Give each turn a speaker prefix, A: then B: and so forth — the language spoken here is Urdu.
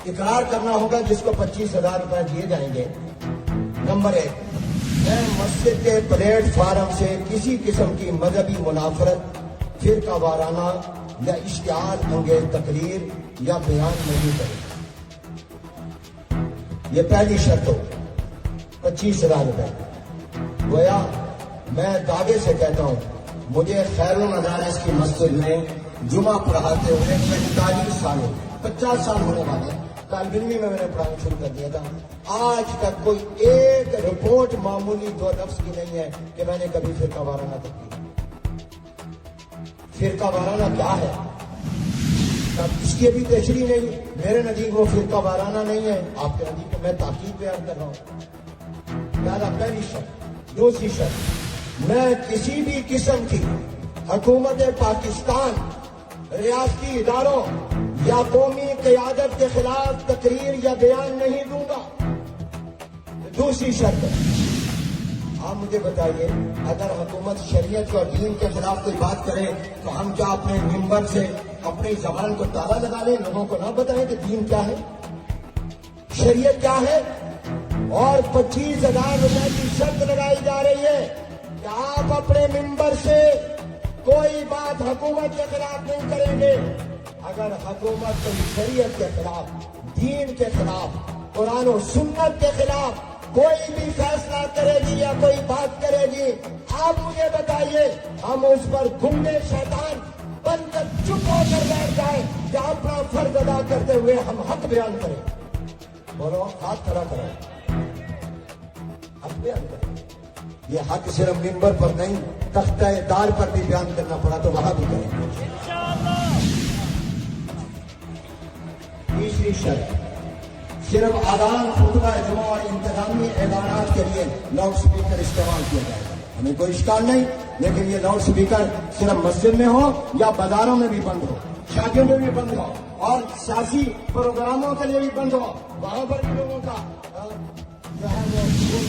A: اقرار کرنا ہوگا جس کو 25,000 روپے دیے جائیں گے۔ نمبر 1، میں مسجد کے پلیٹ فارم سے کسی قسم کی مذہبی منافرت، فرقہ وارانہ یا اشتعال انگیز تقریر یا بیان نہیں کروں۔ یہ پہلی شرط ہو، 25,000 روپے۔ گویا میں دعوے سے کہتا ہوں، مجھے خیر المدارس کی مسجد میں جمعہ پڑھاتے ہوئے 45 سال ہو گئے، 50 سال ہونے والے۔ طالب علمی میں نے پڑھانا شروع کر دیا تھا۔ آج تک کوئی ایک رپورٹ معمولی 2 لفظ کی نہیں ہے کہ میں نے کبھی فرقہ وارانہ تقریر۔ فرقہ وارانہ کیا ہے؟ اس کی ابھی تشریح نہیں، میرے نزدیک وہ فرقہ وارانہ نہیں ہے، آپ کے نزدیک میں تاکید بیان کر رہا ہوں۔ لہذا پہلی شرط۔ دوسری شرط، میں کسی بھی قسم کی حکومت پاکستان، ریاستی اداروں یا قومی قیادت کے خلاف تقریر یا بیان نہیں دوں گا۔ دوسری شرط، آپ مجھے بتائیے، اگر حکومت شریعت اور دین کے خلاف کوئی بات کرے تو ہم کیا اپنے ممبر سے اپنی زبان کو تالا لگا لیں، لوگوں کو نہ بتائیں کہ دین کیا ہے، شریعت کیا ہے؟ اور 25,000 روپے کی شرط لگائی جا رہی ہے کہ آپ اپنے ممبر سے کوئی بات حکومت کے خلاف نہیں کریں گے۔ اگر حکومت کوئی شریعت کے خلاف، دین کے خلاف، قرآن و سنت کے خلاف کوئی بھی فیصلہ کرے گی یا کوئی بات کرے گی، آپ مجھے بتائیے، ہم اس پر گنگے شیطان بن کر چپ ہو کر بیٹھ جائیں کہ اپنا فرض ادا کرتے ہوئے ہم حق بیان کریں؟ بولو، ہاتھ کھڑا کرو، حق بیان کریں۔ یہ حق صرف ممبر پر نہیں، تختہ دار پر بھی بیان کرنا پڑا تو وہاں بھی کریں گے۔ تیسری شرط، صرف اذان، خطبہ جمعہ اور انتظامی اعلانات کے لیے لاؤڈ سپیکر استعمال کیا جائے گا۔ ہمیں کوئی اشکال نہیں، لیکن یہ لاؤڈ سپیکر صرف مسجد میں ہو یا بازاروں میں بھی بند ہو، شادیوں میں بھی بند ہو، اور سیاسی پروگراموں کے لیے بھی بند ہو، وہاں پر بھی لوگوں کا جو ہے وہ